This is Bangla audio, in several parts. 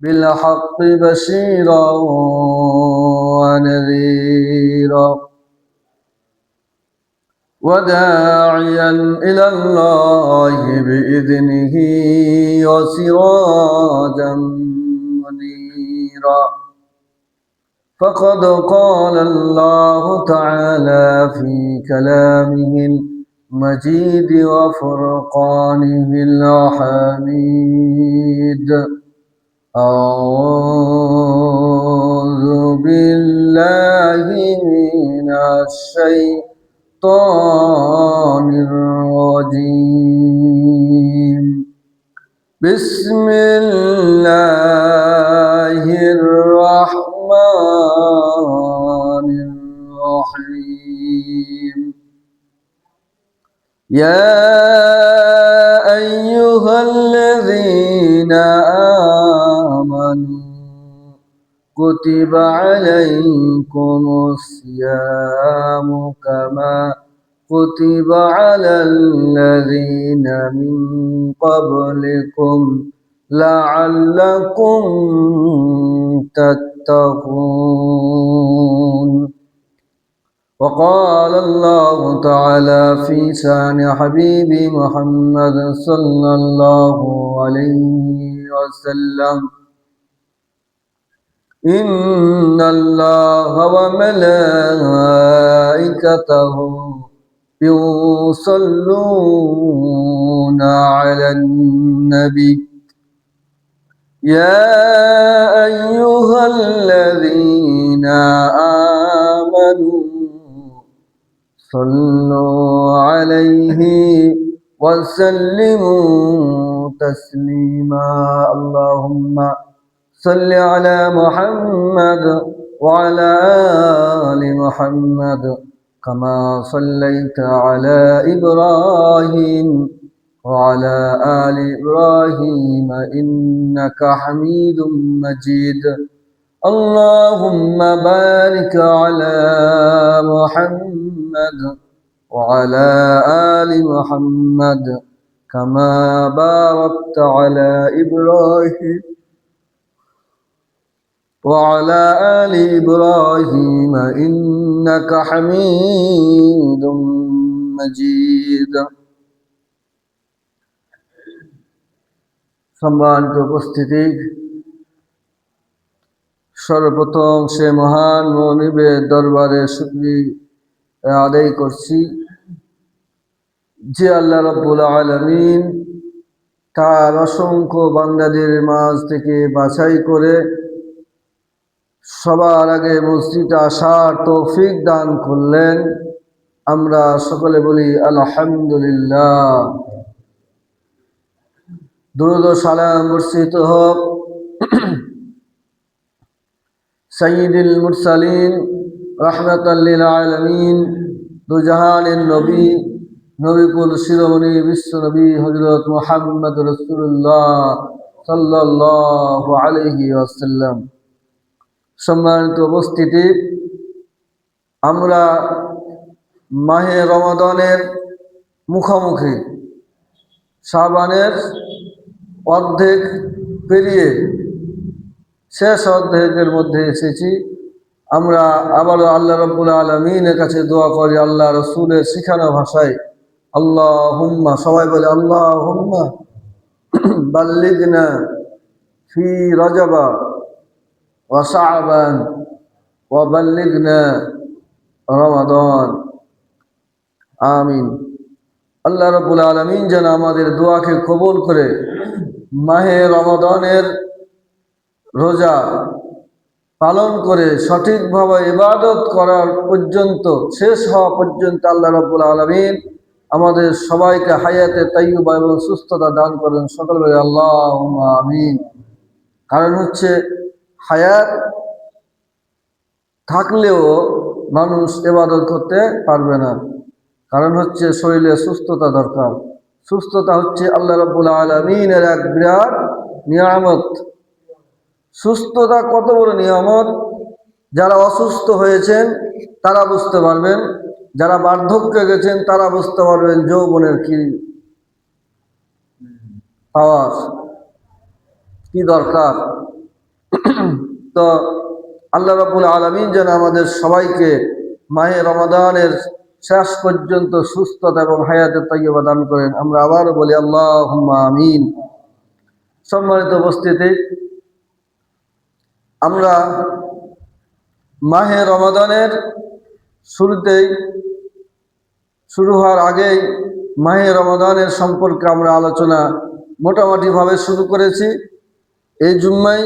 بالحق بشيرا ونذيرا وداعيا إلى الله بإذنه وسراجا منيرا فقد قال الله تعالى في كلامه المجيد وفرقانه الحميد أعوذ بالله من الشيطان الرجيم بسم الله الرحمن الرحيم يا أيها الذين آمنوا كتب عليكم الصيام كما كتب على الذين من قبلكم لعلكم تتقون وقال الله تعالى في شان حبيبي محمد صلى الله عليه وسلم إن الله وملائكته يصلون على النبي يا أيها الذين آمنوا صلوا عليه وسلموا تسليما اللهم صل على محمد وعلى آل محمد كما صليت على إبراهيم وعلى آل إبراهيم إنك حميد مجيد اللهم بارك على محمد وعلى آل محمد كما باركت على إبراهيم وعلى آل إبراهيم إنك حميد مجيد সম্মানিত উপস্থিতি সর্বপ্রথম সে মহান মনিবের দরবারে শুকরিয়া আদায় করছি যে আল্লাহ রাব্বুল আলামিন তার অসংখ্য বান্দাদের মাঝ থেকে বাছাই করে সবার আগে মসজিদে আসার তৌফিক দান করলেন আমরা সকলে বলি আলহামদুলিল্লাহ দুরূদ ও সালাম বর্ষিত হোক সাইয়্যিদুল মুরসালিন রাহমাতাল লিল আলামিন দুজাহানের নবী নবীকুল শিরোমণি বিশ্ব নবী হযরত মুহাম্মদ রাসূলুল্লাহ সাল্লাল্লাহু আলাইহি ওয়াসাল্লাম সম্মানিত উপস্থিতি আমরা মাহে রমাদানের মুখোমুখি শাবানের অর্ধেক পেরিয়ে শেষ অর্ধেকের মধ্যে এসেছি আমরা আবারও আল্লাহ রাব্বুল আলামিনের কাছে দোয়া করি আল্লাহ রাসূলের শিখানো ভাষায় আল্লাহুম্মা সবাই বলে আল্লাহুম্মা বাল্লিগনা ফি রজবা ওয়া শাবান ওয়া বাল্লিগনা রমাদান আমিন আল্লাহ রাব্বুল আলামিন যেন আমাদের দোয়াকে কবুল করে মাহে রমাদানের রোজা পালন করে সঠিকভাবে ইবাদত করার পর্যন্ত শেষ হওয়া পর্যন্ত আল্লাহ রাব্বুল আলামিন আমাদের সবাইকে হায়াতে তাইয়্যিবা এবং সুস্থতা দান করেন সকল বলে আল্লাহুম্মা আমিন কারণ হচ্ছে হায়াত থাকলেও মানুষ ইবাদত করতে পারবে না কারণ হচ্ছে শরীরে সুস্থতা দরকার সুস্থতা হচ্ছে আল্লাহ রাব্বুল আলামিনের এক বিরাট নিয়ামত সুস্থতা কত বড় নিয়ামত যারা অসুস্থ হয়েছেন তারা বুঝতে পারবেন যারা বার্ধক্যে গেছেন তারা বুঝতে পারবেন যৌবনের কি পাওয়ার কি দরকার তো আল্লাহ রাব্বুল আলামিন যেন আমাদের সবাইকে মাহে রমাদানের শেষ পর্যন্ত সুস্থতা এবং হায়াতে তাইয়্যিবা দান করেন। আমরা আবারও বলি আল্লাহুম্মা আমিন। সম্মানিত উপস্থিতি, আমরা মাহে রমাদানের শুরুতেই শুরু হওয়ার আগেই মাহে রমাদানের সম্পর্কে আমরা আলোচনা মোটামুটিভাবে শুরু করেছি। এই জুম্মায়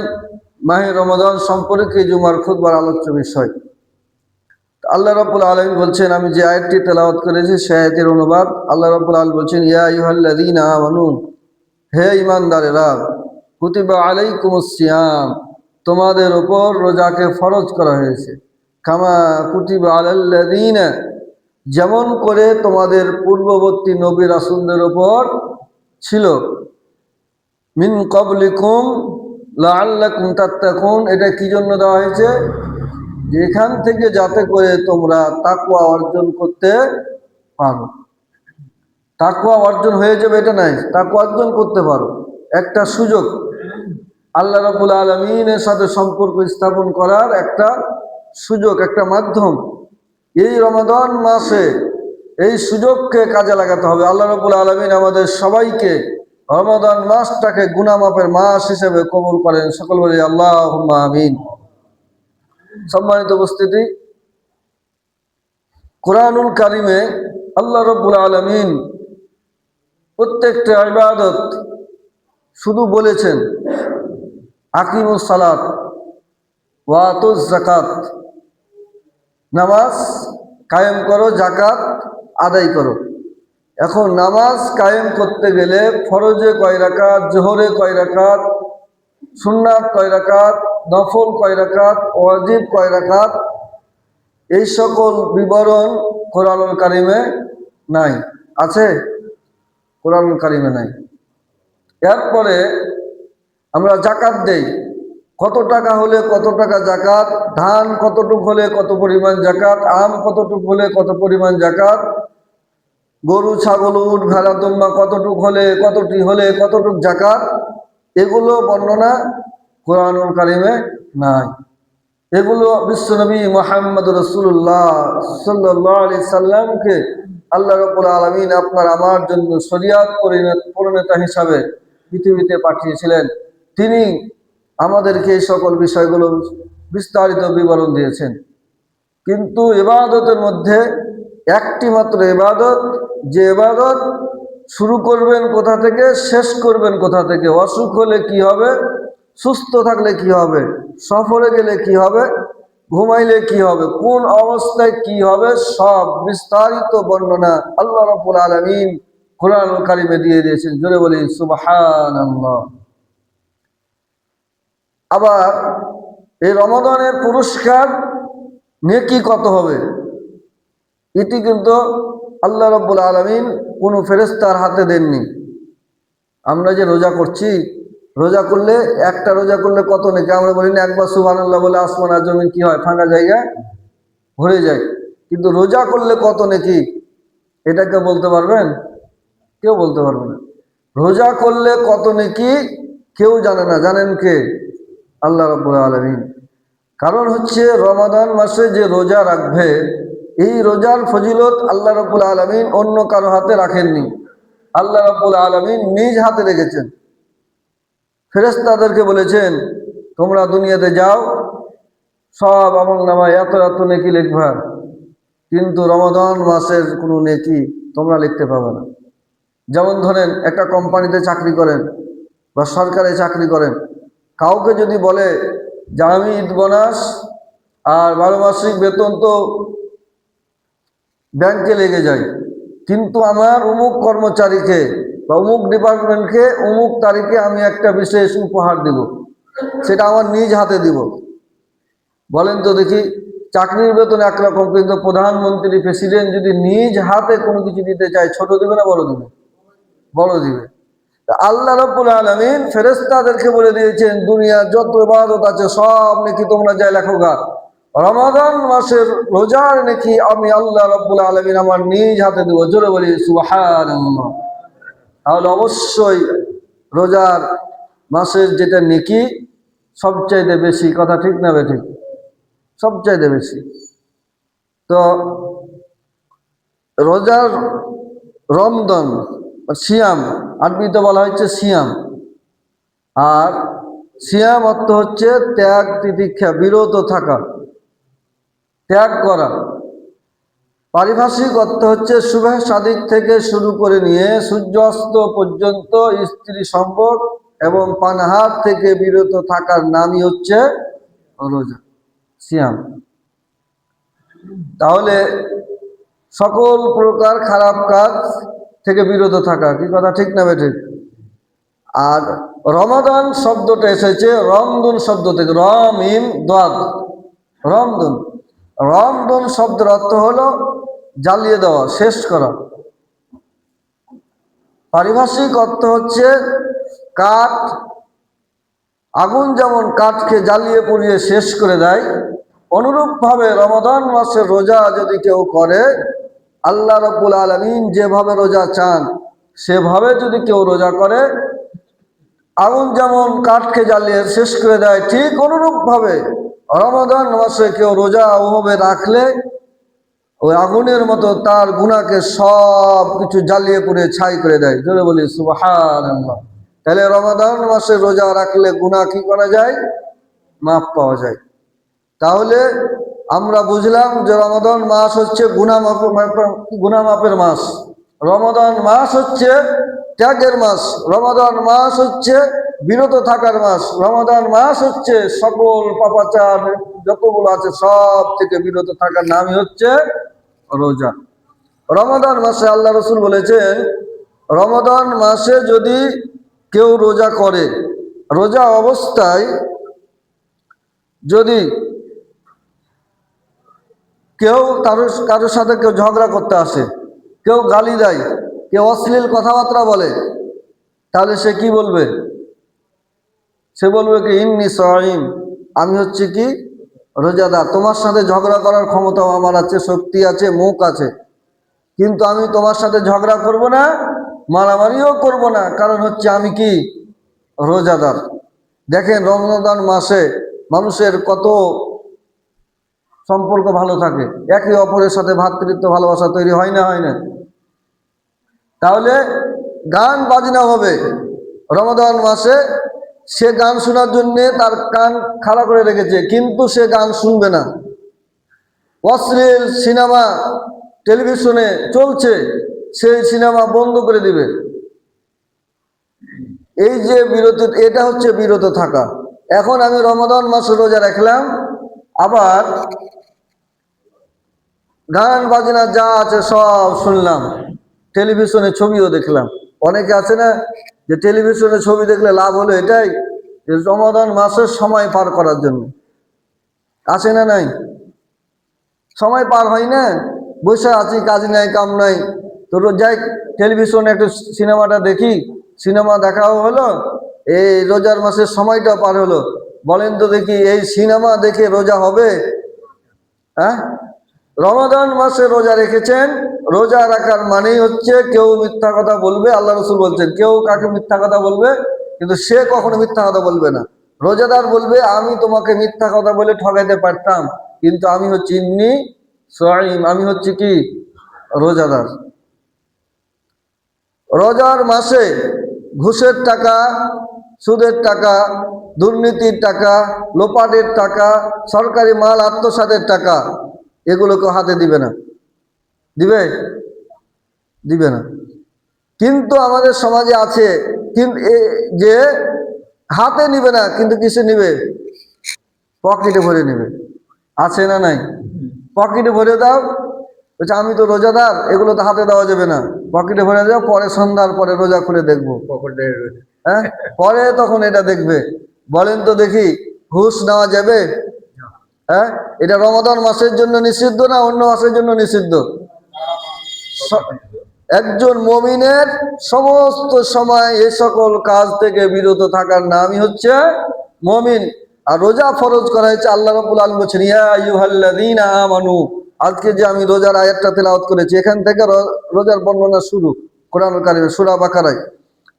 মাহে রমাদান সম্পর্কে জুমার খুতবার আলোচ্য বিষয়। আল্লাহ রাব্বুল আলামিন বলছেন, আমি যে আয়াতটি তেলাওয়াত করেছি সে আয়াতের অনুবাদ। আল্লাহ রাব্বুল আলামিন বলছেন, ইয়া আইয়ুহাল্লাযীনা আমানু, হে ঈমানদারেরা, কুতিবা আলাইকুমুস সিয়াম, তোমাদের উপর রোজাকে ফরজ করা হয়েছে। কামা কুতিবা আলাল্লাযীনা, যেমন করে তোমাদের পূর্ববর্তী নবী রাসূলদের উপর ছিল, মিন ক্বাবলিকুম লাআল্লাকুম তাত্তাকুন, এটা কি জন্য দেওয়া হয়েছে? যেখান থেকে যাতে করে তোমরা তাকওয়া অর্জন করতে পারো। তাকওয়া অর্জন হয়ে যাবে এটা নাই, তাকওয়া অর্জন করতে পারো, একটা সুযোগ, আল্লাহ রাব্বুল আলামিনের সাথে সম্পর্ক স্থাপন করার একটা সুযোগ, একটা মাধ্যম। এই রমাদান মাসে এই সুযোগকে কাজে লাগাতে হবে। আল্লাহ রাব্বুল আলামিন আমাদের সবাইকে রমাদান মাসটাকে গুনাহ মাফের মাস হিসেবে কবুল করেন। সকল বলি আল্লাহুম্মা আমিন। সম্মানিত উপস্থিতি, কোরআনুল কারিমে আল্লাহ রাব্বুল আলামিন প্রত্যেকটা ইবাদত শুধু বলেছেন আকিমুস সালাত ওয়া আতুজ যাকাত, নামাজ কায়েম করো, যাকাত আদায় করো। এখন নামাজ কায়েম করতে গেলে ফরজে কয় রাকাত, জোহরে কয় রাকাত, সুন্নাত কয় রাকাত, নফল কয় রাকাত, ওয়াজিব কয় রাকাত, এই সকল বিবরণ কোরআনুল কারিমে নাই। আছে? কোরআনুল কারিমে নাই। এরপরে আমরা যাকাত দেই, কত টাকা হলে কত টাকা যাকাত, ধান কতটুক হলে কত পরিমাণ যাকাত, আম কতটুক হলে কত পরিমাণ যাকাত, গরু ছাগল উট ভেড়া দুম্বা কতটুক হলে কতটুক যাকাত, এগুলো বর্ণনা কোরআনুল কারিমে নাই। এগুলো বিশ্বনবী মুহাম্মদ রাসূলুল্লাহ সাল্লাল্লাহু আলাইহি সাল্লামকে আল্লাহ রাব্বুল আলামিন আপনার আমার জন্য শরীয়ত প্রণেতা হিসাবে পৃথিবীতে পাঠিয়েছিলেন। তিনি আমাদেরকে এই সকল বিষয়গুলো বিস্তারিত বিবরণ দিয়েছেন। কিন্তু ইবাদতের মধ্যে একটি মাত্র ইবাদত, যে ইবাদত শুরু করবেন কোথা থেকে, শেষ করবেন কোথা থেকে, অসুখ হলে কি হবে, সুস্থ থাকলে কি হবে, সফরে গেলে কি হবে, ঘুমাইলে কি হবে, কোন অবস্থায় কি হবে, সব বিস্তারিত বর্ণনা আল্লাহ রাব্বুল আলামিন কোরআনুল কারিমে দিয়ে দিয়েছেন। জোরে বলি সুবহানাল্লাহ। আবার এই রমাদানের পুরস্কার নেকি কত হবে, এটি কিন্তু আল্লাহ রাব্বুল আলামিন কোনো ফেরেশতার হাতে দেননি। আমরা যে রোজা করছি, রোজা করলে একটা রোজা করলে কত নেকি, আমরা বলি না একবার সুবহানাল্লাহ বলে আসমান আর জমিন কি হয়, ফাঁকা জায়গায় ভরে যায়। কিন্তু রোজা করলে কত নেকি এটা কেউ বলতে পারবেন? কেউ বলতে পারবে না। রোজা করলে কত নেকি কেউ জানে না। জানেন কে? আল্লাহ রাব্বুল আলামিন। কারণ হচ্ছে রমাদান মাসে যে রোজা রাখবে, এই রোজার ফজিলত আল্লাহ রাব্বুল আলামিন অন্য কারো হাতে রাখেননি, আল্লাহ রাব্বুল আলামিন নিজ হাতে রেখেছেন। ফেরেশতাদেরকে বলেছেন তোমরা দুনিয়াতে যাও, সব আমলনামায় এত এত নেকি লিখবা, কিন্তু রমাদান মাসের কোনো নেকি তোমরা লিখতে পাবে না। যেমন ধরেন একটা কোম্পানিতে চাকরি করেন বা সরকারি চাকরি করেন, কাউকে যদি বলে যে আমি ঈদ বোনাস আর 12 মাসিক বেতন তো ব্যাংকে লেগে যায়, কিন্তু আমার অমুক কর্মচারীকে বা অমুক ডিপার্টমেন্টকে অমুক তারিখে আমি একটা বিশেষ উপহার দিব, সেটা আমার নিজ হাতে দিব। বলেন তো দেখি, চাকরির বেতন একরকম, কিন্তু প্রধানমন্ত্রী প্রেসিডেন্ট যদি নিজ হাতে কোনো কিছু দিতে চায়, ছোট দিবে না বড় দিবে? বড় দিবে। আল্লাহ রাব্বুল আলামিন ফেরেশতাদেরকে বলে দিয়েছেন দুনিয়ার যত ইবাদত আছে সব নেকি তোমরা যাই লেখো গা, রমাদান মাসের রোজার নেকি আমি আল্লাহ রাব্বুল আলামিন আমার নিজ হাতে দেব। জোরে বলি সুবহানাল্লাহ। তাহলে অবশ্যই রোজার মাসের যেটা নেকি সবচাইতে বেশি, কথা ঠিক না বেঠিক? সবচাইতে বেশি। তো রোজার রমজান সিয়াম, আরবিতে বলা হচ্ছে সিয়াম। আর সিয়াম অর্থ হচ্ছে ত্যাগ তিতিক্ষা, বিরত থাকা, ত্যাগ করা। পারিভাষিক অর্থ হচ্ছে সুবহ সাদিক থেকে শুরু করে নিয়ে সূর্যাস্ত পর্যন্ত স্ত্রী সম্পর্ক এবং পানাহার থেকে বিরত থাকার নামই হচ্ছে রোজা, সিয়াম। তাহলে সকল প্রকার খারাপ কাজ থেকে বিরত থাকা, কি কথা ঠিক না বেঠিক? আর রমাদান শব্দটা এসেছে রমদুন শব্দ থেকে, রমিম দাদ, রমদুন। রমদুন শব্দের অর্থ হলো জ্বালিয়ে দেওয়া, শেষ করা। পারিভাষিক অর্থ হচ্ছে কাঠ, আগুন যেমন কাঠকে জ্বালিয়ে পুড়িয়ে শেষ করে দেয়, অনুরূপভাবে রমাদান মাসের রোজা যদি কেউ করে, আল্লাহ রাব্বুল আলামিন যেভাবে রোজা চান সেভাবে যদি কেউ রোজা করে, আগুন যেমন কাঠকে জ্বালিয়ে শেষ করে দেয়, ঠিক অনুরূপভাবে রমাদান মাসে কেউ রোজা ওভাবে রাখলে ওই আগুনের মতো তার গুনাহকে সব কিছু জ্বালিয়ে পুড়ে ছাই করে দেয়। জোরে বলি সুবহানাল্লাহ। তাহলে রমাদান মাসে রোজা রাখলে গুনাহ কি করা যায়? মাফ পাওয়া যায়। তাহলে আমরা বুঝলাম যে রমাদান মাস হচ্ছে গুনাহ মাফের মাস, রমাদান মাস হচ্ছে ত্যাগের মাস, রমাদান মাস হচ্ছে বিরত থাকার মাস, রমাদান মাস হচ্ছে সকল পাপাচার যতগুলো আছে সব থেকে বিরত থাকার নামই হচ্ছে রোজা। রমাদান মাসে আল্লাহ রসুল বলেছেন, রমাদান মাসে যদি কেউ রোজা করে, রোজা অবস্থায় যদি কেউ কারোর সাথে কেউ ঝগড়া করতে আসে, কেউ গালি দেয়, কেউ অশ্লীল কথাবার্তা বলে, তাহলে সে কি বলবে? সে বলবে কি ইন্নী সাঈম, আমি হচ্ছে কি রোজাদার। তোমার সাথে ঝগড়া করার ক্ষমতাও আমার আছে, শক্তি আছে, মুখ আছে, কিন্তু আমি তোমার সাথে ঝগড়া করব না, মারামারিও করব না, কারণ হচ্ছে আমি কি রোজাদার। দেখেন রমজান মাসে মানুষের কত সম্পর্ক ভালো থাকে, একে অপরের সাথে ভ্রাতৃত্ব ভালোবাসা তৈরি হয় না, হয় না? তাহলে গান বাজনা হবে রমাদান মাসে, সে গান শোনার জন্যে তার কান খাড়া করে রেখেছে, কিন্তু সে গান শুনবে না। অশ্লীল সিনেমা টেলিভিশনে চলছে, সেই সিনেমা বন্ধ করে দিবে। এই যে বিরত, এটা হচ্ছে বিরত থাকা। এখন আমি রমাদান মাসে রোজা রাখলাম, আবার গান বাজনা যা আছে সব শুনলাম, টেলিভিশনে ছবিও দেখলাম। অনেকে আছে না যে টেলিভিশনে ছবি দেখলে লাভ হলো এটাই যে রমাদান মাসের সময় পার করার জন্য, আছে না নাই? সময় পার হয় না, বসে আছি, কাজ নাই কাম নাই, তো যাই টেলিভিশনে একটু সিনেমাটা দেখি, সিনেমা দেখাও হলো, এই রোজার মাসের সময়টা পার হলো। বলেন তো দেখি, এই সিনেমা দেখে রোজা হবে? হ্যাঁ? রমাদান মাসে রোজা রেখেছেন, রোজা রাখার মানেই হচ্ছে কেউ মিথ্যা কথা বলবে। আল্লাহ রসুল বলছেন, কেউ কাকে মিথ্যা কথা বলবে, কিন্তু সে কখনো মিথ্যা কথা বলবে না। রোজাদার বলবে, আমি তোমাকে মিথ্যা কথা বলে ঠকাইতে পারতাম, কিন্তু আমি হচ্ছি ইন্নী সাঈম, আমি হচ্ছে কি রোজাদার। রোজার মাসে ঘুষের টাকা, সুদের টাকা, দুর্নীতির টাকা, লোপাটের টাকা, সরকারি মাল আত্মসাতের টাকা, এগুলোকে হাতে দিবে না। দিবে? দিবে না। কিন্তু আমাদের সমাজে আছে যে হাতে নিবে না, কিন্তু কিসে নিবে? পকেটে ভরে নেবে। আছে না নাই? পকেটে ভরে দাও, বলছে আমি তো রোজাদার, এগুলো তো হাতে দেওয়া যাবে না, পকেটে ভরে দাও, পরে সন্ধ্যার পরে রোজা করে দেখবো। হ্যাঁ, পরে তখন এটা দেখবে। বলেন তো দেখি, ঘুষ নেওয়া যাবে? হ্যাঁ, এটা রমাদান মাসের জন্য নিষিদ্ধ না অন্য মাসের জন্য নিষিদ্ধ? একজন মুমিনের সমস্ত সময় এ সকল কাজ থেকে বিরত থাকার নামই হচ্ছে মুমিন। আর রোজা ফরজ করা হয়েছে, আল্লাহ রাব্বুল আলামিন বলেছেন, ইয়া আইয়ুহাল্লাযীনা আমানু। আজকে যে আমি রোজার আয়াতটা তেলাওয়াত করেছি, এখান থেকে রোজার বর্ণনা শুরু কোরআনুল কারীমে সূরা বাকারায়।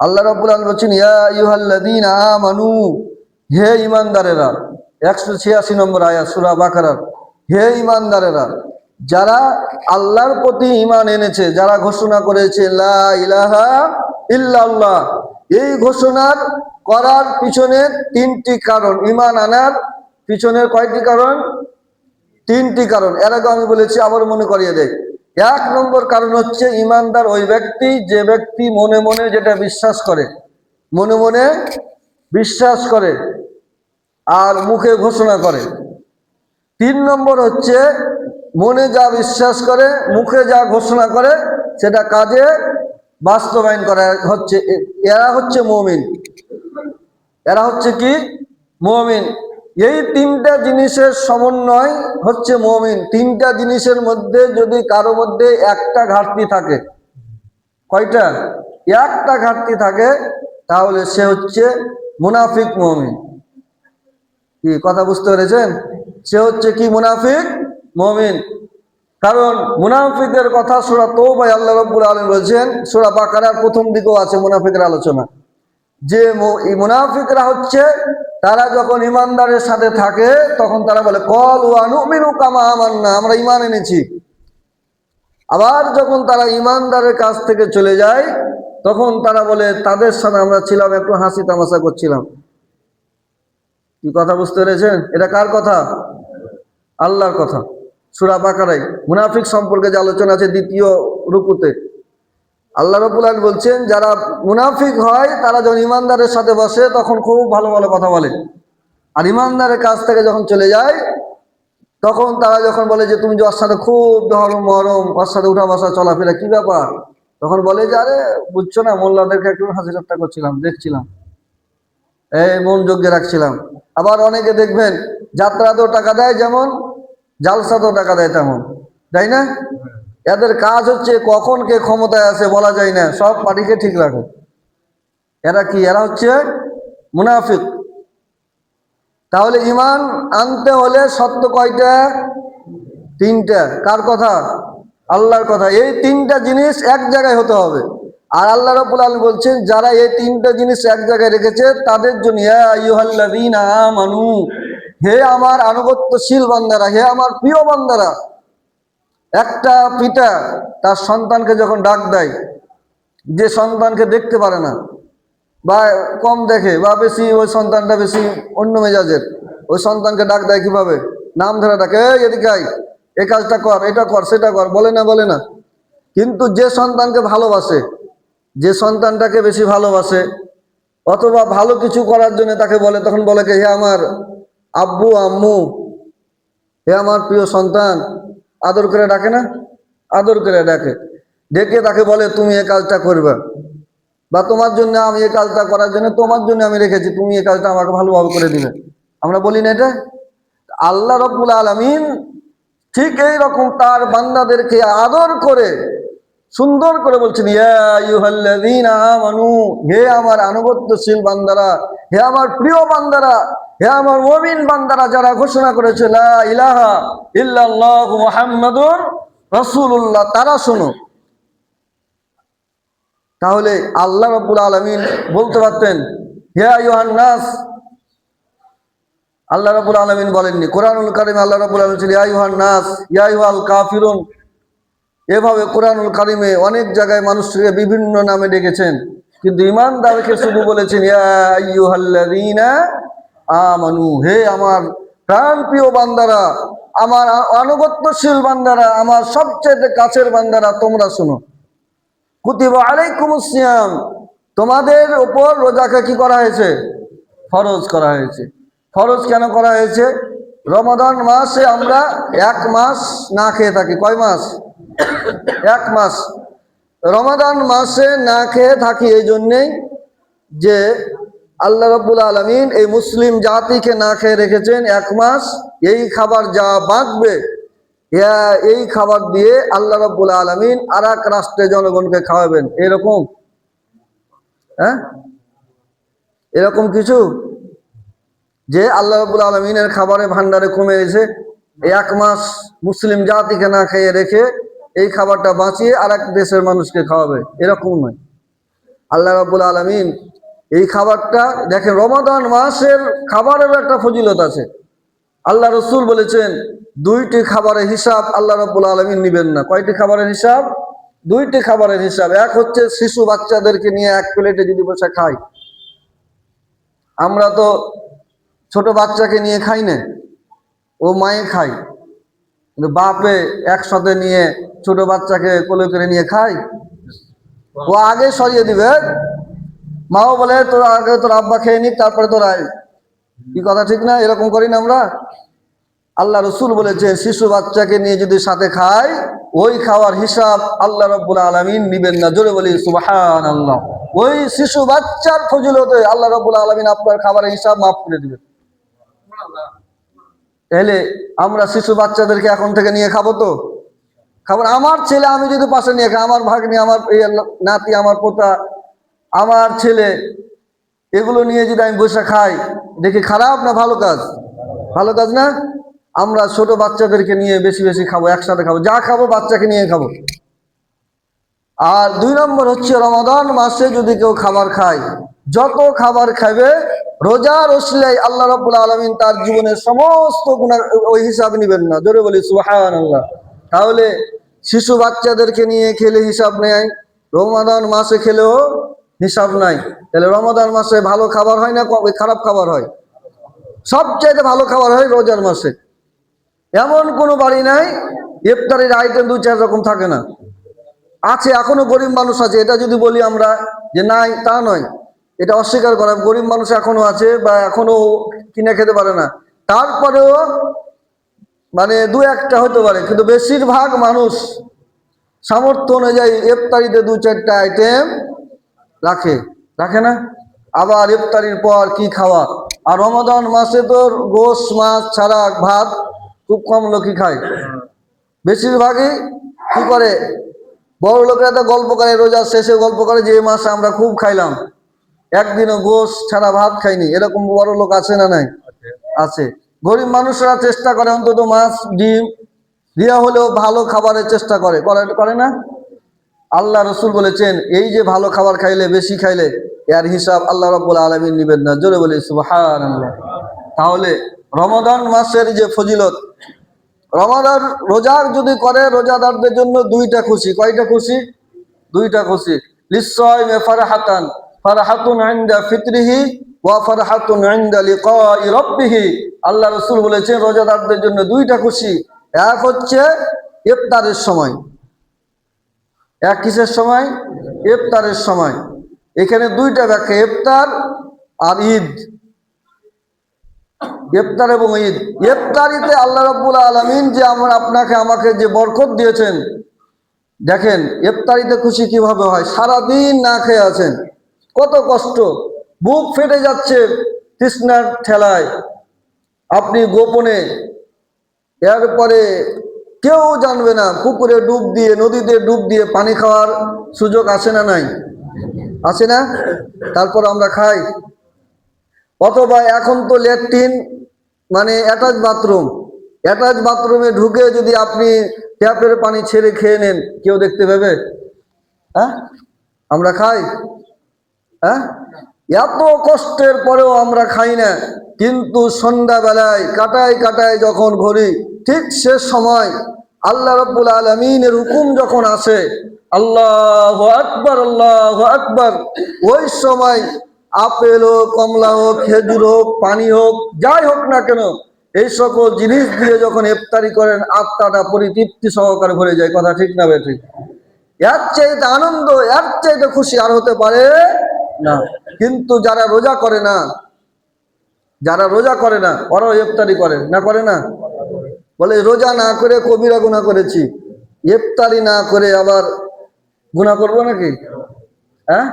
আল্লাহ রাব্বুল আলামিন বলেছেন, ইয়া আইয়ুহাল্লাযীনা আমানু, হে ইমানদারেরা, 186 নম্বর আয়াত সূরা বাকারার। হে ইমানদারেরা, যারা আল্লাহর প্রতি ঈমান এনেছে, যারা ঘোষণা করেছে লা ইলাহা ইল্লাল্লাহ, এই ঘোষণার করার পিছনে তিনটি কারণ। ঈমান আনার পিছনের কয়টি কারণ? তিনটি কারণ। এর আগে আমি বলেছি, আবার মনে করিয়ে দেয়। 1 নম্বর কারণ হচ্ছে ঈমানদার ওই ব্যক্তি যে ব্যক্তি মনে মনে যেটা বিশ্বাস করে, মনে মনে বিশ্বাস করে আর মুখে ঘোষণা করে। 3 নম্বর হচ্ছে মনে যা বিশ্বাস করে, মুখে যা ঘোষণা করে, সেটা কাজে বাস্তবায়ন করা হচ্ছে। এরা হচ্ছে মুমিন। এরা হচ্ছে কি? মুমিন। এই 3টা জিনিসের সমন্বয় হচ্ছে মুমিন। 3টা জিনিসের মধ্যে যদি কারো মধ্যে একটা ঘাটতি থাকে, কয়টা? একটা ঘাটতি থাকে, তাহলে সে হচ্ছে মুনাফিক মুমিন। কি কথা বুঝতে পেরেছেন? সে হচ্ছে কি? মুনাফিক মুমিন। কারণ মুনাফিকের কথা সূরা তাওবায় আল্লাহ রাব্বুল আলামিন বলেছেন, সূরা বাকারার প্রথম দিকেও আছে মুনাফিকের আলোচনা, যে মুনাফিকরা হচ্ছে তারা যখন ইমানদারের সাথে থাকে তখন তারা বলে ক্বালু আনুমিনু কামা আমান্না, আমরা ঈমান এনেছি। আবার যখন তারা ইমানদারের কাছ থেকে চলে যায় তখন তারা বলে তাদের সাথে আমরা ছিলাম, একটু হাসি তামাশা করছিলাম। কি কথা বুঝতে পেরেছেন? এটা কার কথা? আল্লাহর কথা। সূরা বাকারায় মুনাফিক সম্পর্কে যে আলোচনা আছে 2য় রুকুতে, আল্লাহ রাব্বুল আলামিন বলছেন যারা মুনাফিক হয় তারা যখন ইমানদারের সাথে বসে তখন খুব ভালো ভালো কথা বলে, আর ইমানদারের কাছ থেকে যখন চলে যায় তখন তারা যখন বলে যে তুমি যে ওর সাথে খুব ধরম মরম, ওর সাথে উঠা বসা চলাফেরা, কি ব্যাপার? তখন বলে যে আরে বুঝছো না, মোল্লাদেরকে একটু হাসি ঠাট্টা করছিলাম, দেখছিলাম, এই মন যোগ্যে রাখছিলাম। আবার অনেকে দেখবেন যাত্রাতেও টাকা দেয় যেমন, জালসাতেও টাকা দেয় তেমন, তাই না? এদের কাজ হচ্ছে কখন কে ক্ষমতায় আছে বলা যায় না, সব পার্টিকে ঠিক রাখে। এরা কি? এরা হচ্ছে মুনাফিক। তাহলে ঈমান আনতে হলে সত্য কয়টা? 3টা। কার কথা? আল্লাহর কথা। এই 3টা জিনিস এক জায়গায় হতে হবে। আর আল্লাহ রাব্বুল আলামিন বলছেন যারা এই 3টা জিনিস এক জায়গায় রেখেছে তাদের জন্য, ইয়া আইয়ুহাল্লাযীনা আমানু, হে আমার আনুগত্যশীল বান্দারা, হে আমার প্রিয় বান্দারা। একটা পিতা তার সন্তানকে যখন ডাক দেয়, যে সন্তানকে দেখতে পারে না বা কম দেখে বা বেশি, ওই সন্তানটা বেশি অন্য মেজাজের, ওই সন্তানকে ডাক দেয় কিভাবে? নাম ধরে ডাকে, এই এদিকে আয়, এই কাজটা কর, এটা কর, সেটা কর, বলে না? বলে না? কিন্তু যে সন্তানকে ভালোবাসে, যে সন্তানটাকে বেশি ভালোবাসে অথবা ভালো কিছু করার জন্য তাকে বলে, তখন বলে কে? হে আমার আব্বু আম্মু, হে আমার প্রিয় সন্তান। আদর করে ডাকে না? আদর করে ডাকে, ডেকে তাকে বলে তুমি এই কাজটা করবে, বা তোমার জন্য আমি এই কাজটা করার জন্য তোমার জন্য আমি রেখেছি, তুমি এই কাজটা আমাকে ভালোভাবে করে দিবে। আমরা বলি না এটা? আল্লাহ রাব্বুল আলামিন ঠিক এই রকম তার বান্দাদেরকে আদর করে সুন্দর করে বলছেন, ইয়া আইয়ুহাল্লাযীনা আমানু, হে আমার আনুগত্যশীল বান্দারা, হে আমার প্রিয় বান্দারা, হে আমার মুমিন বান্দারা, যারা ঘোষণা করেছে লা ইলাহা ইল্লাল্লাহু মুহাম্মাদুর রাসূলুল্লাহ, তারা শোনো। তাহলে আল্লাহ রাব্বুল আলামিন বলতে পারতেন হে আইয়ুহান নাস, আল্লাহ রাব্বুল আলামিন বলেননি। কোরআনুল কারীমে আল্লাহ রাব্বুল আলামিন বলেছেন ইয়া আইয়ুহান নাস, ইয়া আইয়ুহাল কাফিরুন। এভাবে কোরআনুল কারীমে অনেক জায়গায় মানুষকে বিভিন্ন নামে ডেকেছেন, কিন্তু ঈমানদারকে শুধু বলেছেন ইয়া আইয়ুহাল্লাযীনা আমানু, হে আমার প্রাণপ্রিয় বান্দারা, আমার আনুগত্যশীল বান্দারা, আমার সবচেয়ে কাছের বান্দারা, তোমরা শোনো। কুতিবা আলাইকুমুস সিয়াম, তোমাদের উপর রোজাকে কি করা হয়েছে? ফরজ করা হয়েছে। ফরজ কেন করা হয়েছে? রমাদান মাসে আমরা 1 মাস না খেয়ে থাকি। কয় মাস? 1 মাস। রমাদান মাসে না খেয়ে থাকি এই জন্যেই যে আল্লাহ রাব্বুল আলামিন এই মুসলিম জাতিকে না খেয়ে রেখেছেন 1 মাস। এই খাবার যা বাঁচবে এই খাবার দিয়ে আল্লাহ রাব্বুল আলামিন আরেক রাষ্ট্রে জনগণকে খাওয়াবেন, এরকম? হ্যাঁ, এরকম কিছু যে আল্লাহ রাব্বুল আলামিনের খাবারের ভান্ডারে কমে এসে 1 মাস মুসলিম জাতিকে না খেয়ে রেখে এই খাবারটা বাঁচিয়ে আরেক দেশের মানুষকে খাওয়াবে, এরকম নয়। আল্লাহ রাব্বুল আলামিন এই খাবারটা দেখেন, রমাদান মাসের খাবারের একটা ফজিলত আছে। আল্লাহ রসুল বলেছেন 2টি খাবারের হিসাব আল্লাহ রাব্বুল আলামিন নিবেন না। কয়টি খাবারের হিসাব? 2টি খাবারের হিসাব। এক হচ্ছে শিশু বাচ্চাদেরকে নিয়ে এক প্লেটে যদি বসে খাই। আমরা তো ছোট বাচ্চাকে নিয়ে খাই না, ও মায়ে খায়, কিন্তু বাপে একসাথে নিয়ে ছোট বাচ্চাকে কোলে করে নিয়ে খায়। ও আগে সরিয়ে দিবে, মাও বলে তোর আগে তোর আব্বা খেয়ে নিক, তারপরে তোর আয়। কি কথা ঠিক না? এরকম করি না আমরা? আল্লাহ রসুল বলেছেন শিশু বাচ্চাকে নিয়ে যদি সাথে খায়, ওই খাওয়ার হিসাব আল্লাহ রাব্বুল আলামিন নিবেন না। জোরে বলি সুবহানাল্লাহ। ওই শিশু বাচ্চার ফজিলতে আল্লাহ রাব্বুল আলামিন আপনার খাবারের হিসাব মাফ করে দিবেন। তাহলে আমরা শিশু বাচ্চাদেরকে এখন থেকে নিয়ে খাবো তো? খাবার আমার ছেলে আমি যদি পাশে নিয়ে খাই, আমার ভাগ্নি, আমার নাতি, আমার পোতা, আমার ছেলে, এগুলো নিয়ে যদি আমি বসে খাই, দেখি খারাপ না ভালো কাজ? ভালো কাজ না? আমরা ছোট বাচ্চাদেরকে নিয়ে বেশি বেশি খাবো, একসাথে খাবো, যা খাবো বাচ্চাকে নিয়ে খাবো। আর 2 নম্বর হচ্ছে রমাদান মাসে যদি কেউ খাবার খায়, যত খাবার খাবে রোজার ওসিলায় আল্লাহ রাব্বুল আলামিন তার জীবনের সমস্ত গুনাহ ওই হিসাব নেবেন না। জোরে বলি সুবহানাল্লাহ। তাহলে শিশু বাচ্চাদেরকে নিয়ে খেলে হিসাব নেয়, রমাদান মাসে খেলেও হিসাব নাই। তাহলে রমাদান মাসে ভালো খাবার হয় না খারাপ খাবার হয়? সবচাইতে ভালো খাবার হয় রোজার মাসে। এমন কোনো বাড়ি নাই ইফতারির আইটেম 2-4 রকম থাকে না। আছে, এখনো গরিব মানুষ আছে। এটা যদি বলি আমরা যে নাই, তা নয়, এটা অস্বীকার করা। গরিব মানুষ এখনো আছে বা এখনো কিনে খেতে পারে না, তারপরেও মানে 2-1টা হতে পারে, কিন্তু বেশিরভাগ মানুষ সামর্থ্য অনুযায়ী ইফতারিতে 2-4টা আইটেম রাখে, রাখে না? আবার ইফতারির পর কি খাওয়া। আর রমাদান মাসে তো গোশ মাছ ছাড়া ভাত খুব কম লোকই খায়। বেশিরভাগই কি করে, বড় লোকেরা তো গল্প করে, রোজার শেষে গল্প করে যে এই মাসে আমরা খুব খাইলাম, একদিনও গোশ ছাড়া ভাত খাইনি। এরকম বড় লোক আছে না নাই? আছে। গরিব মানুষরা চেষ্টা করে অন্তত মাছ ডিম দিয়া হলেও ভালো খাবারের চেষ্টা করে, করে না? আল্লাহ রসুল বলেছেন এই যে ভালো খাবার খাইলে, বেশি খাইলে, এর হিসাব আল্লাহ রাব্বুল আলামিন নিবেন না। জোরে বলি সুবহানাল্লাহ। তাহলে রমাদান মাসের যে ফজিলত, রমাদান রোজার যদি করে রোজাদারদের জন্য 2টা খুশি। কয়টা খুশি? 2টা খুশি। লিসাইমি ফারহাতান, ফারহাতুন ইনদা ফিতরিহি ওয়া ফারহাতুন ইনদা লিকাই রাব্বিহি। আল্লাহ রাসূল বলেছেন রোজাদারদের জন্য 2টা খুশি। এক হচ্ছে ইফতারের সময়। এক কিসের সময়? ইফতারের সময়। এখানে 2টা ব্যাখ্যা, ইফতার আর ঈদ। ইফতার এবং ঈদ। ইফতারিতে আল্লাহ রাব্বুল আলামিন যে আপনাকে আমাকে যে বরকত দিয়েছেন, দেখেন ইফতারিতে খুশি কিভাবে হয়। সারাদিন না খেয়ে আছেন, কত কষ্ট, বুক ফেটে যাচ্ছে তৃষ্ণার ঠেলায়, আপনি গোপনে, এরপরে কেউ জানবে না, পুকুরে ডুব দিয়ে, নদীতে ডুব দিয়ে পানি খাওয়ার সুযোগ আসে না নাই? আসে না? তারপর আমরা খাই। অথবা এখন তো ল্যাট্রিন মানে অ্যাটাচ বাথরুম, অ্যাটাচ বাথরুমে ঢুকে যদি আপনি ট্যাপের পানি ছেড়ে খেয়ে নেন, কেউ দেখতে পাবে? হ্যাঁ, আমরা খাই? হ্যাঁ, এত কষ্টের পরেও আমরা খাই না। কিন্তু সন্ধ্যাবেলায় কাটায় কাটায় যখন ঘড়ি, ঠিক সে সময় আল্লাহ রাব্বুল আলামিনের হুকুম যখন আসে, আল্লাহু আকবার, আল্লাহু আকবার, ওই সময় আপেল হোক, কমলা হোক, খেজুর হোক, পানি হোক, যাই হোক না কেন, এই সকল জিনিস দিয়ে যখন ইফতারি করেন, আত্মাটা পরিতৃপ্তি সহকারে ভরে যায়। কথা ঠিক না বেঠিক? এর চাইতে আনন্দ, এর চাইতে খুশি আর হতে পারে না। কিন্তু যারা রোজা করে না, যারা রোজা করে না, ওরাও ইফতারি করে না, করে না? বলে রোজা না করে কবিরা গুনাহ করেছি, ইফতারি না করে আবার গুনাহ করবো নাকি? হ্যাঁ,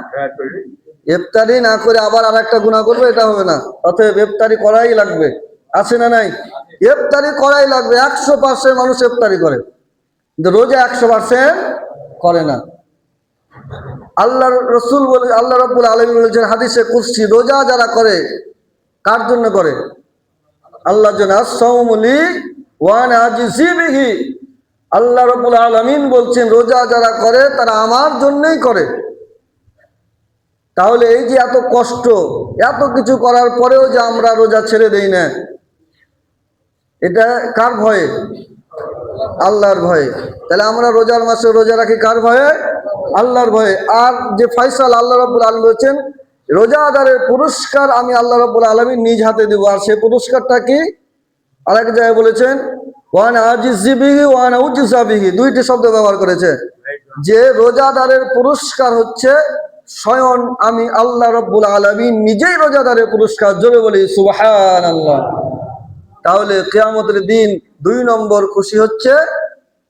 ইফতারি না করে আবার আরেকটা গুনাহ করবো, এটা হবে না। অতএব ইফতারি করাই লাগবে। আছে না নাই? ইফতারি করাই লাগবে। 100% মানুষ ইফতারি করে, কিন্তু রোজা 100% করে না। আল্লাহ রসুল বলে, আল্লাহ রাব্বুল আলামিন বলেছেন হাদিসে কুদসি, রোজা যারা করে, কার জন্য করে? আল্লাহর জন্য। আস-সাওমু লি ওয়া আনা আজজি বিহি। আল্লাহ রাব্বুল আলামিন বলছেন রোজা যারা করে তারা আমার জন্যই করে। তাহলে এই যে এত কষ্ট, এত কিছু করার পরেও যে আমরা রোজা ছেড়ে দেই না, এটা কার ভয়ে? আল্লাহর ভয়ে। তাহলে আমরা রোজার মাসে রোজা রাখি কার ভয়ে? আল্লাহর ভয়ে। আর যে ফয়সাল আল্লাহ রাব্বুল আলামিন বলেছেন, রোজাদারের পুরস্কার আমি আল্লাহ রাব্বুল আলামিন নিজ হাতে দেব। আর সেই পুরস্কারটা কি? আরেক জায়গায় বলেছেন ওয়ানা আজিজি বিহি ওয়ানা উজজা বিহি, দুইটি শব্দ ব্যবহার করেছে, যে রোজাদারের পুরস্কার হচ্ছে স্বয়ং আমি আল্লাহ রাব্বুল আলামিন নিজেই রোজাদারের পুরস্কার। জোরে বলি সুবহানাল্লাহ। তাহলে কিয়ামতের দিন 2 নম্বর খুশি হচ্ছে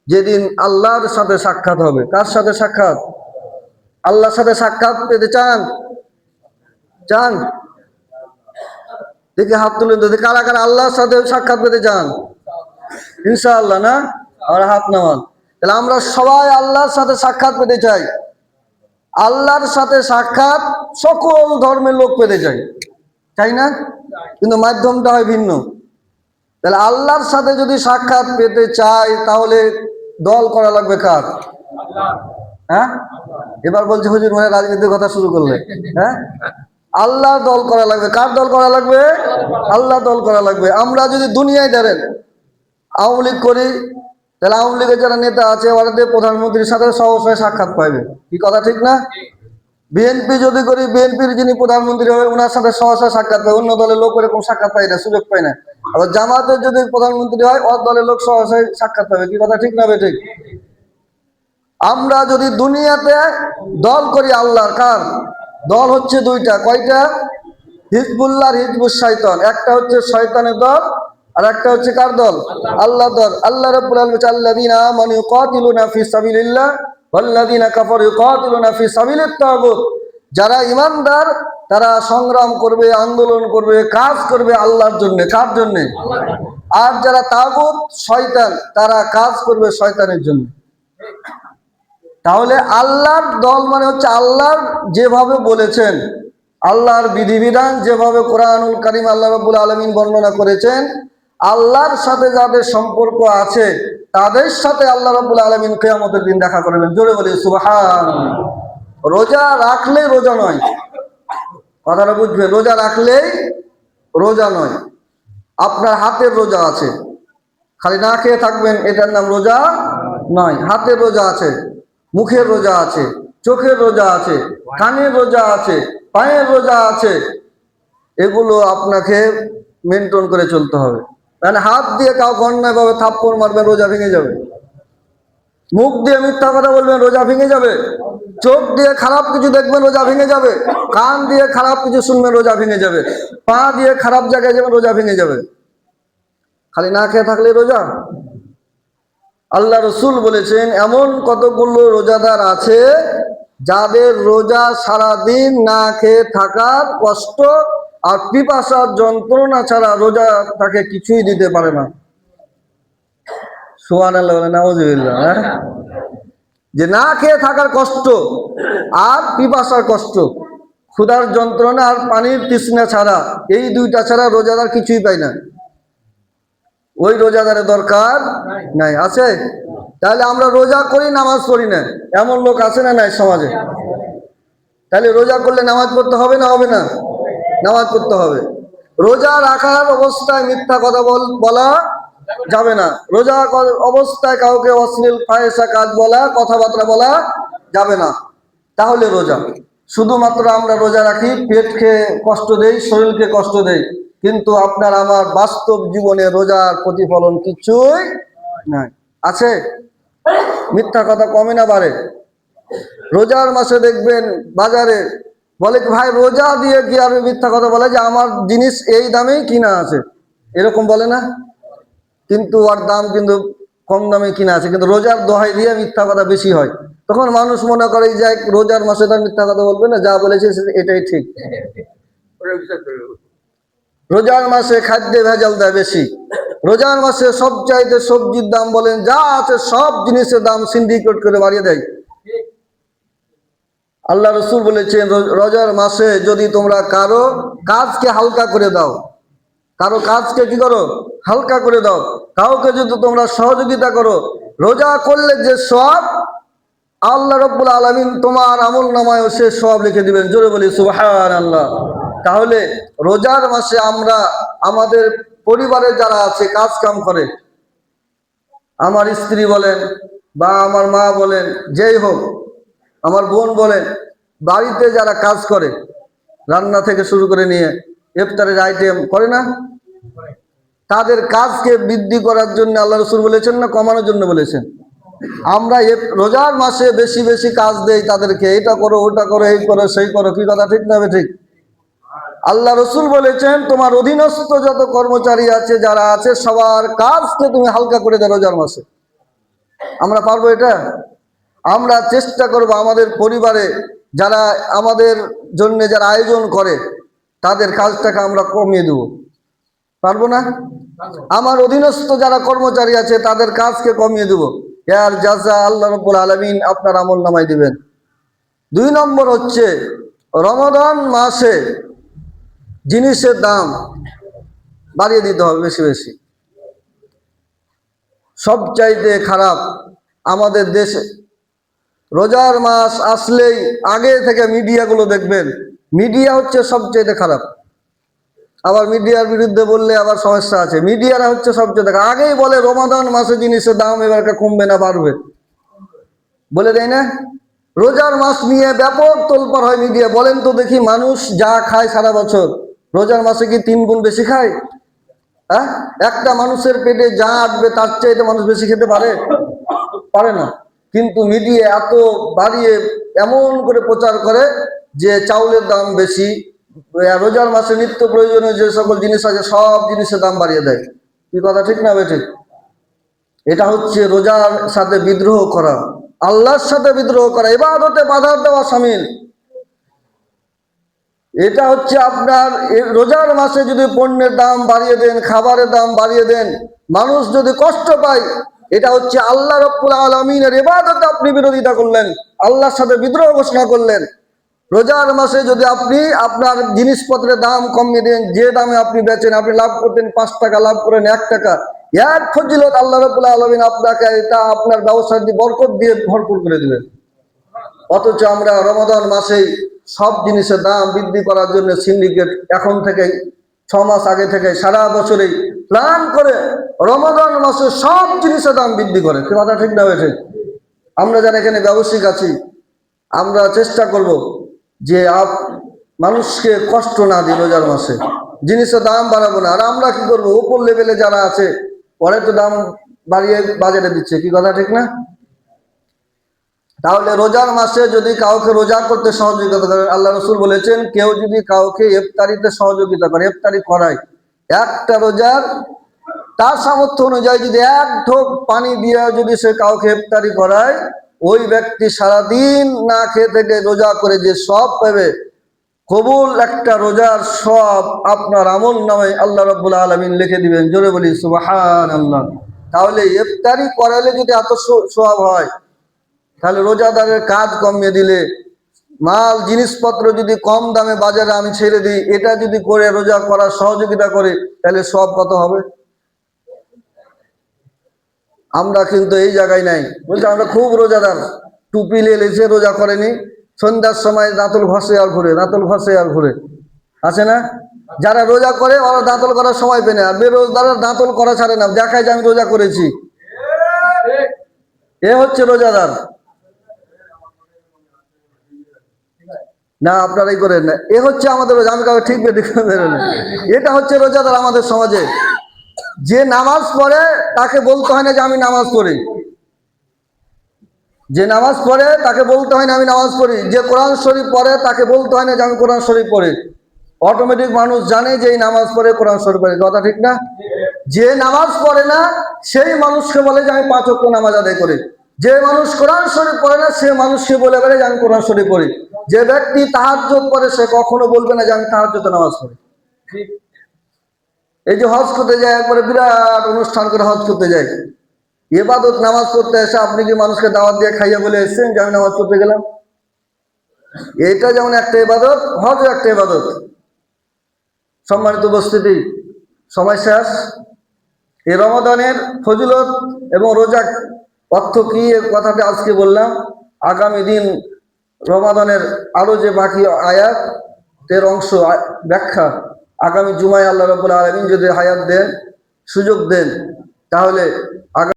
যেদিন আল্লাহর সাথে সাক্ষাৎ হবে। কার সাথে সাক্ষাৎ? আল্লাহর সাথে সাক্ষাৎ পেতে চান? চান? দেখি হাত তুলেন তো, কারা কারা আল্লাহর সাথে সাক্ষাৎ পেতে চান? ইনশাআল্লাহ না? আর হাত নামান। তাহলে আমরা সবাই আল্লাহর সাথে সাক্ষাৎ পেতে চাই। আল্লাহর সাথে সাক্ষাৎ সকল ধর্মের লোক পেতে চাই, তাই না? কিন্তু মাধ্যমটা হয় ভিন্ন। তাহলে আল্লাহর সাথে যদি সাক্ষাৎ পেতে চাই তাহলে দল করা লাগবে কার? হ্যাঁ, এবার বলছে হুজুর মানে রাজনীতির কথা শুরু করলে। হ্যাঁ, আল্লাহর দল করা লাগবে। কার দল করা লাগবে? আল্লাহ দল করা লাগবে। আমরা যদি দুনিয়ায় ধরেন আওয়ামী লীগ করি, তাহলে আওয়ামী লীগের যারা নেতা আছে ওরা দিয়ে প্রধানমন্ত্রীর সাথে সহসা সাক্ষাৎ পাইবে, কি কথা ঠিক না? বিএনপি যদি করি, বিএনপির যিনি প্রধানমন্ত্রী হবে ওনার সাথে সহসা সাক্ষাৎ পায়, অন্য দলের লোক এরকম সাক্ষাৎ পায় না, সুযোগ পায় না। আবার জামাতের যদি প্রধানমন্ত্রী হয় ওর দলের লোক সহসাই সাক্ষাৎ পাবে, কি কথা ঠিক না? ঠিক। আমরা যদি দুনিয়াতে দল করি আল্লাহর, কার দল হচ্ছে দুইটা। কয়টা? হিজবুল্লাহ, হিজবুস শয়তান। একটা হচ্ছে শয়তানের দল আর একটা হচ্ছে কার দল? আল্লাহ দল। আল্লাহ রাব্বুল আলামিন বলেছেন আল্লাযীনা আমানু ইউকাতিলুনা ফি সাবিলিল্লাহ ওয়াল্লাযীনা কাফারু ইউকাতিলুনা ফি সাবিলিত তাগুত। যারা ঈমানদার তারা সংগ্রাম করবে, আন্দোলন করবে, কাজ করবে আল্লাহর জন্য। কার জন্য? আর যারা তাগুত শয়তান তারা কাজ করবে শয়তানের জন্য। তাহলে আল্লাহর দল মানে হচ্ছে আল্লাহর যেভাবে বলেছেন, আল্লাহর বিধিবিধান যেভাবে কোরআনুল কারীম আল্লাহ রাব্বুল আলামিন বর্ণনা করেছেন, আল্লাহর সাথে যাদের সম্পর্ক আছে তাদের সাথে আল্লাহ রাব্বুল আলামিন কিয়ামতের দিন দেখা করবেন। জোরে বলি সুবহানাল্লাহ। রোজা রাখলে রোজা নয়, কথাটা বুঝবে। রোজা রাখলেই রোজা নয়। আপনার হাতের রোজা আছে, খালি না খেয়ে থাকবেন এটার নাম রোজা নয়। হাতের রোজা আছে, মুখের রোজা আছে, চোখের রোজা আছে, কানের রোজা আছে, পায়ের রোজা আছে। এগুলো আপনাকে মেনটেন করে চলতে হবে। মানে হাত দিয়ে কাউকে অন্যায়ভাবে থাপ্পড় মারবেন, রোজা ভেঙে যাবে। মুখ দিয়ে মিথ্যা কথা বলবেন, রোজা ভেঙে যাবে। চোখ দিয়ে খারাপ কিছু দেখবেন, রোজা ভেঙে যাবে। কান দিয়ে খারাপ কিছু শুনবেন, রোজা ভেঙে যাবে। পা দিয়ে খারাপ জায়গায় যাবেন, রোজা ভেঙে যাবে। খালি না খেয়ে থাকলে রোজা? আল্লাহ রসুল বলেছেন এমন কতগুলো রোজাদার আছে যাদের রোজা সারাদিন না খেয়ে থাকার কষ্ট আর পিপাসার যন্ত্রণা ছাড়া রোজা তাকে কিছুই দিতে পারে না। সুবহানাল্লাহ, নাউযুবিল্লাহ। যে না খেয়ে থাকার কষ্ট আর পিপাসার কষ্ট, ক্ষুধার যন্ত্রণা আর পানির তৃষ্ণা ছাড়া, এই দুইটা ছাড়া রোজাদার কিছুই পায় না। ওই রোজাদারের দরকার নাই। আছে? তাহলে আমরা রোজা করি, নামাজ পড়ি না, এমন লোক আছে না নাই সমাজে? তাহলে রোজা করলে নামাজ পড়তে হবে না হবে না? নামাজ পড়তে হবে। রোজা রাখার অবস্থায় মিথ্যা কথা বলা যাবে না। রোজা অবস্থায় কাউকে অশ্লীল ফাহেসা কাজ বলা, কথাবার্তা বলা যাবে না। তাহলে রোজা। শুধুমাত্র আমরা রোজা রাখি, পেটকে কষ্ট দেই, শরীরকে কষ্ট দেই, কিন্তু আপনার আমার বাস্তব জীবনে রোজার প্রতিফলন কিছুই নাই। আছে? মিথ্যা কথা কমে না বাড়ে? রোজার মাসে দেখবেন বাজারে বলে কি ভাই রোজা দিয়ে কি আর মিথ্যা কথা বলে যে আমার জিনিস এই দামেই কিনা আছে, এরকম বলে না? কিন্তু আর দাম কিন্তু কম দামে কিনা আছে, কিন্তু রোজার দোহাই দিয়ে মিথ্যা কথা বেশি হয়। তখন মানুষ মনে করে যে রোজার মাসে তার মিথ্যা কথা বলবে না, যা বলেছে এটাই ঠিক। রোজার মাসে খাদ্যে ভেজাল দেয় বেশি। রোজার মাসে সব চাইতে সবজির দাম বলেন যা আছে সব জিনিসের দাম সিন্ডিকেট করে বাড়িয়ে দেয়। আল্লাহ রসুল বলেছেন রোজার মাসে যদি তোমরা কারো কাজকে হালকা করে দাও, কারো কাজকে কি করো? হালকা করে দাও। কাউকে যদি তোমরা সহযোগিতা করো, রোজা করলে যে সব আল্লাহ রাব্বুল আলামিন তোমার আমল নামায়ও সে সওয়াব লিখে দিবেন। জোরে বলি সুবহানাল্লাহ। তাহলে রোজার মাসে আমরা আমাদের পরিবারের যারা আছে কাজ কাম করে, আমার স্ত্রী বলেন বা আমার মা বলেন, যেই হোক, আমার বোন বলেন, বাড়িতে যারা কাজ করে রান্না থেকে শুরু করে নিয়ে ইফতারের আইটেম করে না, তাদের কাজকে বৃদ্ধি করার জন্য আল্লাহ রাসূল বলেছেন না কমানোর জন্য বলেছেন? আমরা রোজার মাসে বেশি বেশি কাজ দেই তাদেরকে, এটা করো ওটা করো এই করো সেই করো। কি কথা ঠিক না ঠিক? আল্লাহ রসুল বলেছেন তোমার অধীনস্থ যত কর্মচারী আছে যারা আছে সবার কাজকে তুমি হালকা করে দাও রোজার মাসে। আমরা পারবো এটা? আমরা চেষ্টা করব আমাদের পরিবারে যারা আমাদের জন্য যারা আয়োজন করে তাদের কাজটাকে আমরা কমিয়ে দেব। পারবো না? আমার অধীনস্থ যারা কর্মচারী আছে তাদের কাজকে কমিয়ে দেব। এর জাযা আল্লাহ রাব্বুল আলামিন আপনার আমল নামায় দিবেন। 2 নম্বর হচ্ছে রমাদান মাসে জিনিসের দাম বাড়িয়ে দিতে হবে বেশি বেশি। সবচাইতে খারাপ আমাদের দেশে রোজার মাস আসলেই আগে থেকে মিডিয়াগুলো দেখবেন, মিডিয়া হচ্ছে সবচাইতে খারাপ। আবার মিডিয়ার বিরুদ্ধে বললে আবার সমস্যা আছে। মিডিয়ারা হচ্ছে সবচেয়ে দেখা আগেই বলে রমাদান মাসে জিনিসের দাম এবারকে কমবে না বাড়বে, বলে দেয় না? রোজার মাস নিয়ে ব্যাপক তোলপাড় হয় মিডিয়া। বলেন তো দেখি, মানুষ যা খায় সারা বছর রোজার মাসে কি 3 গুণ বেশি খায়? হ্যাঁ, একটা মানুষের পেটে যা আটবে তার চাইতে মানুষ বেশি খেতে পারে? পারে না। কিন্তু মিডিয়া এত বাড়িয়ে এমন করে প্রচার করে যে চাউলের দাম বেশি, রোজার মাসে নিত্য প্রয়োজনীয় যে সকল জিনিস আছে সব জিনিসের দাম বাড়িয়ে দেয়। কি কথা ঠিক না বেঠিক? এটা হচ্ছে রোজার সাথে বিদ্রোহ করা, আল্লাহর সাথে বিদ্রোহ করা, ইবাদতে বাধা দেওয়া শামিল। এটা হচ্ছে আপনার রোজার মাসে যদি পণ্যের দাম বাড়িয়ে দেন, খাবারের দাম বাড়িয়ে দেন, মানুষ যদি কষ্ট পায়, এটা হচ্ছে আল্লাহ রাব্বুল আলামিনের ইবাদতে আপনি বিরোধিতা করলেন, আল্লাহর সাথে বিদ্রোহ ঘোষণা করলেন। রোজার মাসে যদি আপনি আপনার জিনিসপত্রের দাম কমিয়ে দেন, যে দামে আপনি বেচেন, আপনি লাভ করতেন 5 টাকা, লাভ করেন 1 টাকা, এর ফজিলত আল্লাহ রাব্বুল আলামিন আপনাকে এটা আপনার ব্যবসার দিয়ে বরকত দিয়ে ভরপুর করে দিবেন। অথচ আমরা রমাদান মাসেই সব জিনিসের দাম বৃদ্ধি করার জন্য সিন্ডিকেট এখন থেকে 6 মাস আগে থেকে সারা বছরেই প্ল্যান করে রমাদান মাসে সব জিনিসের দাম বৃদ্ধি করে। কি কথা ঠিক না ঠিক? আমরা যারা এখানে ব্যবসায়িক আছি আমরা চেষ্টা করব যে মানুষকে কষ্ট না দিই, রোজার মাসে জিনিসের দাম বাড়াবো না। আর আমরা কি করবো, উপর লেভেলে যারা আছে পরে তো দাম বাড়িয়ে বাজারে দিচ্ছে। কি কথা ঠিক না? তাহলে রোজার মাসে যদি কাউকে রোজা করতে সহযোগিতা করে, আল্লাহ রসুল বলেছেন কেউ যদি কাউকে ইফতারিতে সহযোগিতা করে, ইফতারি করায়, একটা রোজার তার সামর্থ্য অনুযায়ী যদি 1 ঢোক পানি দিয়ে যদি সে কাউকে ইফতারি করায়, ওই ব্যক্তি সারাদিন না খেয়ে থেকে রোজা করে যে সব পাবে, কবুল একটা রোজার সব আপনার আমল নামে আল্লাহ রাব্বুল আলামিন লিখে দিবেন। জোরে বলি সুবহানাল্লাহ। তাহলে ইফতারি করালে যদি এত সওয়াব হয়, তাহলে রোজাদারের কাজ কমিয়ে দিলে, মাল জিনিসপত্র যদি কম দামে বাজারে আমি ছেড়ে দিই, এটা যদি করে রোজা করার সহযোগিতা করে, তাহলে সব কত হবে? আমরা কিন্তু এই জায়গায় নাই। বলছে আমরা খুব রোজাদার, টুপি লেছে রোজা করেনি, সন্ধ্যার সময় দাঁতল ঘষে আর ঘুরে, দাঁতল ঘষে আর ঘুরে, আছে না? যারা রোজা করে ওরা দাঁতল করার সময় পেয়ে না, আর বেরোজদার দাঁতল করা ছাড়ে না, দেখায় যে আমি রোজা করেছি। এ হচ্ছে রোজাদার না, আপনারাই করেন না। এ হচ্ছে আমাদের রোজা। আমি কাউকে ঠিক বের না, এটা হচ্ছে রোজাদার আমাদের সমাজে। যে নামাজ পড়ে তাকে বলতে হয় না যে আমি নামাজ পড়ি, যে নামাজ পড়ে তাকে বলতে হয় না আমি নামাজ পড়ি, যে কোরআন শরীফ পড়ে তাকে বলতে হয় না যে আমি কোরআন শরীফ পড়ি। অটোমেটিক মানুষ জানে যে এই নামাজ পড়ে, কোরআন শরীফ পড়ে। কথা ঠিক না? যে নামাজ পড়ে না সেই মানুষকে বলে যে আমি 5 ওয়াক্ত নামাজ আদায় করি। যে মানুষ কোরআন শরীফ পড়ে না সে মানুষকে বলে বেড়ে যে আমি কোরআন শরীফ পড়ি। যে ব্যক্তি তাহাজ্জুদ পড়ে সে কখনো বলবে না যে আমি তাহাজ্জুদে নামাজ পড়ি। এই যে হজ করতে যায়, একবারে বিরাট অনুষ্ঠান করে হজ করতে যায়, ইবাদত নামাজ পড়তে এসে আপনি কি মানুষকে দাওয়াত দিয়ে খাইয়া বলে এসেছেন যে আমি নামাজ পড়তে গেলাম? এটা যেমন একটা ইবাদত, হজও একটা ইবাদত। সম্মানিত উপস্থিতি, সময় শেষ। এই রমাদানের ফজিলত এবং রোজা অর্থ কি, এর কথাটা আজকে বললাম। আগামী দিন রমাদানের আরো যে বাকি আয়াতের অংশ ব্যাখ্যা আগামী জুমায় আল্লাহ রাব্বুল আলামিন যদি হায়াত দেন, সুযোগ দেন, তাহলে